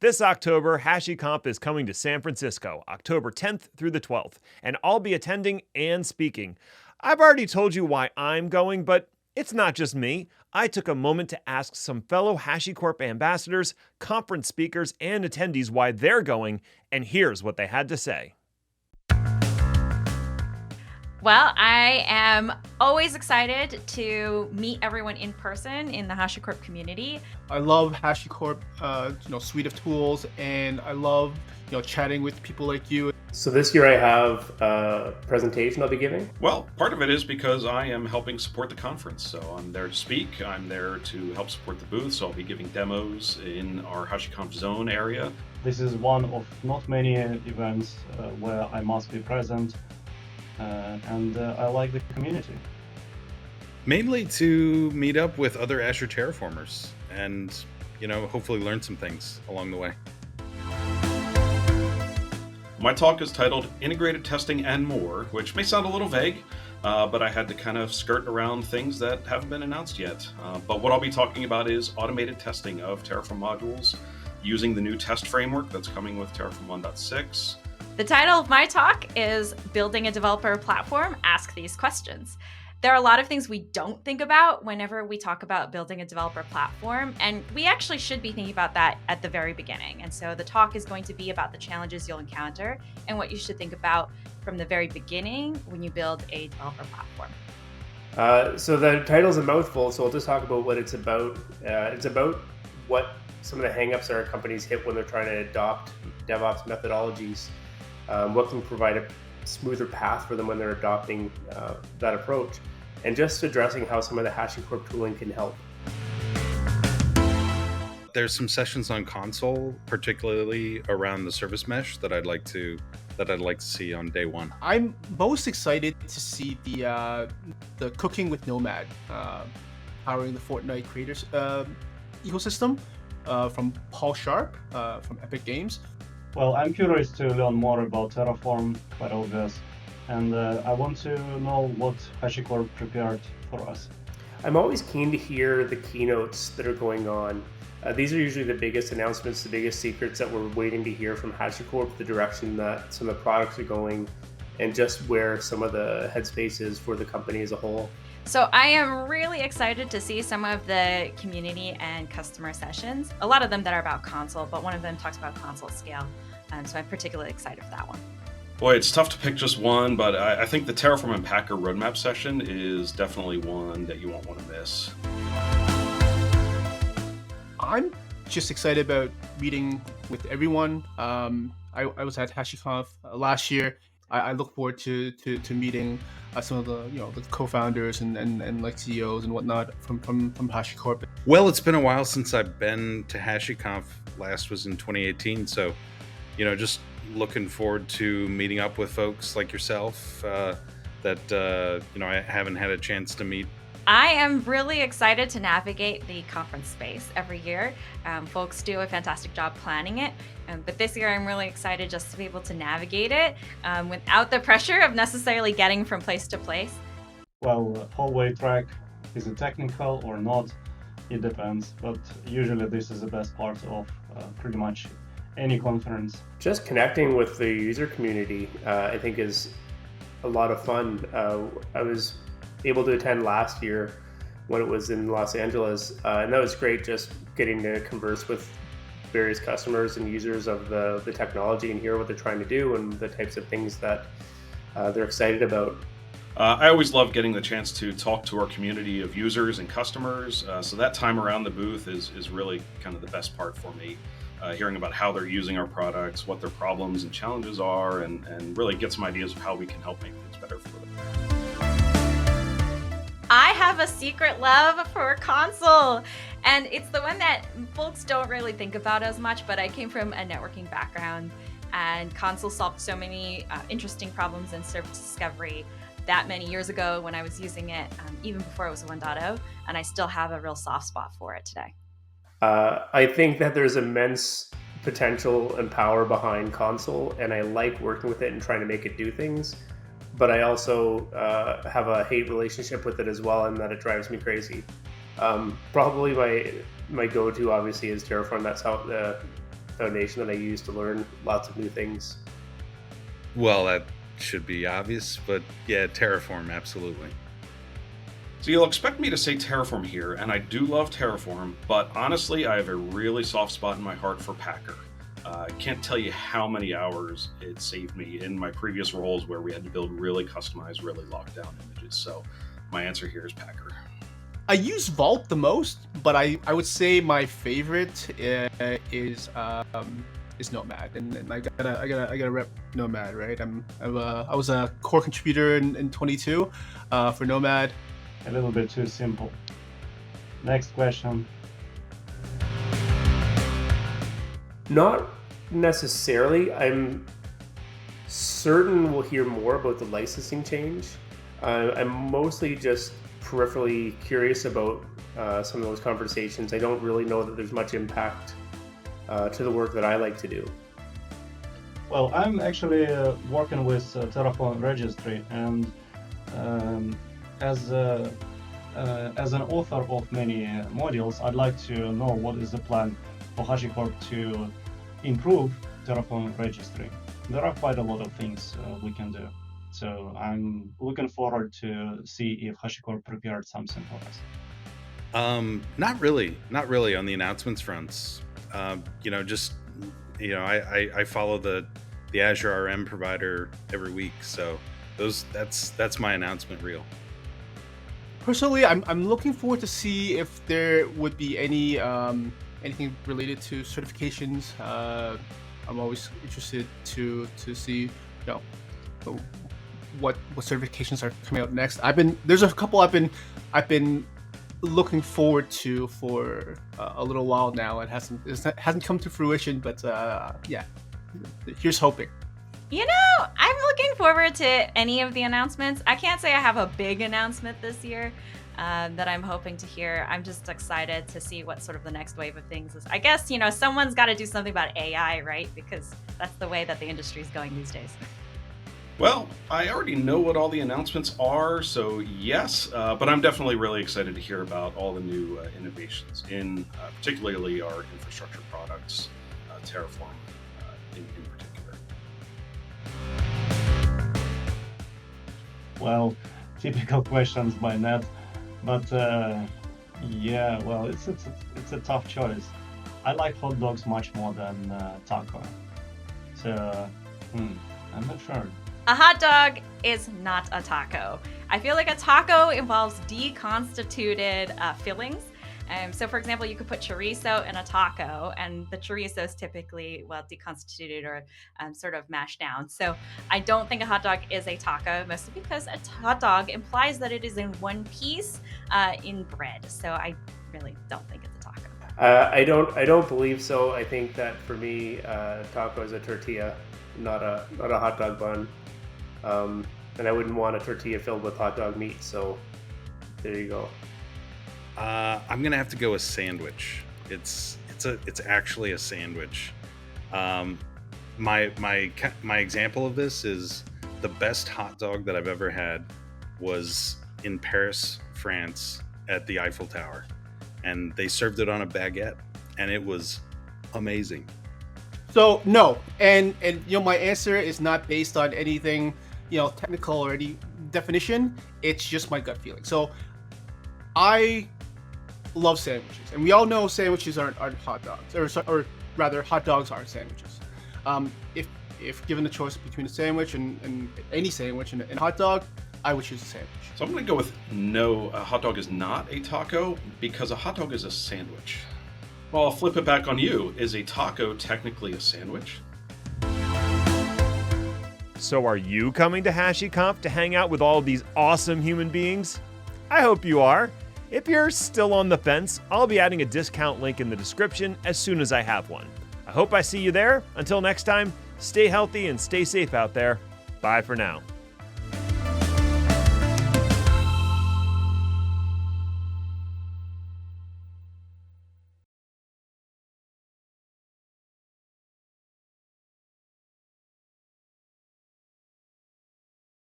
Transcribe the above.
This October, HashiConf is coming to San Francisco, October 10th through the 12th, and I'll be attending and speaking. I've already told you why I'm going, but it's not just me. I took a moment to ask some fellow HashiCorp ambassadors, conference speakers, and attendees why they're going, and here's what they had to say. Well, I am always excited to meet everyone in person in the HashiCorp community. I love HashiCorp, suite of tools, and I love, chatting with people like you. So this year I have a presentation I'll be giving. Well, part of it is because I am helping support the conference. So I'm there to speak. I'm there to help support the booth. So I'll be giving demos in our HashiConf zone area. This is one of not many events where I must be present. And I like the community. Mainly to meet up with other Azure Terraformers and, hopefully learn some things along the way. My talk is titled Integrated Testing and More, which may sound a little vague, but I had to kind of skirt around things that haven't been announced yet. But what I'll be talking about is automated testing of Terraform modules using the new test framework that's coming with Terraform 1.6. The title of my talk is Building a Developer Platform, Ask These Questions. There are a lot of things we don't think about whenever we talk about building a developer platform, and we actually should be thinking about that at the very beginning. And so the talk is going to be about the challenges you'll encounter and what you should think about from the very beginning when you build a developer platform. So the title's a mouthful, so I'll just talk about what it's about. It's about what some of the hangups our companies hit when they're trying to adopt DevOps methodologies. What can provide a smoother path for them when they're adopting that approach, and just addressing how some of the HashiCorp tooling can help. There's some sessions on console, particularly around the service mesh that I'd like to see on day one. I'm most excited to see the Cooking with Nomad, powering the Fortnite creators ecosystem from Paul Sharp from Epic Games. Well, I'm curious to learn more about Terraform, quite obvious, and I want to know what HashiCorp prepared for us. I'm always keen to hear the keynotes that are going on. These are usually the biggest announcements, the biggest secrets that we're waiting to hear from HashiCorp, the direction that some of the products are going, and just where some of the headspace is for the company as a whole. So I am really excited to see some of the community and customer sessions, a lot of them that are about console, but one of them talks about console scale. So I'm particularly excited for that one. Boy, it's tough to pick just one, but I think the Terraform and Packer roadmap session is definitely one that you won't want to miss. I'm just excited about meeting with everyone. I was at HashiConf last year. I look forward to meeting some of the co-founders and like CEOs and whatnot from HashiCorp. Well, it's been a while since I've been to HashiConf. Last was in 2018, so just looking forward to meeting up with folks like yourself that I haven't had a chance to meet. I am really excited to navigate the conference space every year. Folks do a fantastic job planning it, but this year I'm really excited just to be able to navigate it without the pressure of necessarily getting from place to place. Well, hallway track, is it technical or not? It depends, but usually this is the best part of pretty much any conference. Just connecting with the user community, I think, is a lot of fun. I was able to attend last year when it was in Los Angeles, and that was great, just getting to converse with various customers and users of the technology and hear what they're trying to do and the types of things that they're excited about. I always love getting the chance to talk to our community of users and customers, so that time around the booth is really kind of the best part for me. Hearing about how they're using our products, what their problems and challenges are, and really get some ideas of how we can help make things better for them. I have a secret love for console, and it's the one that folks don't really think about as much, but I came from a networking background, and console solved so many interesting problems in service discovery that many years ago when I was using it, even before it was 1.0, and I still have a real soft spot for it today. I think that there's immense potential and power behind console, and I like working with it and trying to make it do things. But I also have a hate relationship with it as well, in that it drives me crazy. Probably my go-to obviously is Terraform. That's how foundation that I use to learn lots of new things. Well, that should be obvious, but yeah, Terraform, absolutely. So you'll expect me to say Terraform here, and I do love Terraform, but honestly, I have a really soft spot in my heart for Packer. I can't tell you how many hours it saved me in my previous roles where we had to build really customized, really locked down images. So my answer here is Packer. I use Vault the most, but I would say my favorite is Nomad, and I gotta rep Nomad, right? I was a core contributor in 22 for Nomad. A little bit too simple. Next question. Not necessarily. I'm certain we'll hear more about the licensing change. I'm mostly just peripherally curious about some of those conversations. I don't really know that there's much impact to the work that I like to do. Well, I'm actually working with Terraform registry, and as an author of many modules, I'd like to know what is the plan for HashiCorp to improve Terraform registry. There are quite a lot of things we can do. So I'm looking forward to see if HashiCorp prepared something for us. Not really on the announcements fronts. I follow the Azure RM provider every week, so that's my announcement reel. Personally, I'm looking forward to see if there would be any anything related to certifications. I'm always interested to see, what certifications are coming out next. There's a couple I've been looking forward to for a little while now. It hasn't come to fruition, but yeah, here's hoping. I'm looking forward to any of the announcements. I can't say I have a big announcement this year that I'm hoping to hear. I'm just excited to see what sort of the next wave of things is. I guess, someone's got to do something about AI, right? Because that's the way that the industry is going these days. Well, I already know what all the announcements are, so yes, but I'm definitely really excited to hear about all the new innovations in particularly our infrastructure products, Terraform in particular. Well, typical questions by Ned, but it's a tough choice. I like hot dogs much more than taco, so I'm not sure. A hot dog is not a taco. I feel like a taco involves deconstituted fillings. So, for example, you could put chorizo in a taco, and the chorizo is typically, deconstituted or sort of mashed down. So I don't think a hot dog is a taco, mostly because a hot dog implies that it is in one piece in bread. So I really don't think it's a taco. I don't believe so. I think that for me, taco is a tortilla, not a hot dog bun. And I wouldn't want a tortilla filled with hot dog meat. So there you go. I'm gonna have to go with sandwich. It's actually a sandwich. My example of this is the best hot dog that I've ever had was in Paris, France, at the Eiffel Tower, and they served it on a baguette, and it was amazing. So no, and my answer is not based on anything technical or any definition. It's just my gut feeling. So I love sandwiches, and we all know sandwiches aren't hot dogs, or rather, hot dogs aren't sandwiches. If given the choice between a sandwich and any sandwich and a hot dog, I would choose a sandwich. So I'm going to go with no. A hot dog is not a taco because a hot dog is a sandwich. Well, I'll flip it back on you. Is a taco technically a sandwich? So are you coming to HashiConf to hang out with all these awesome human beings? I hope you are. If you're still on the fence, I'll be adding a discount link in the description as soon as I have one. I hope I see you there. Until next time, stay healthy and stay safe out there. Bye for now.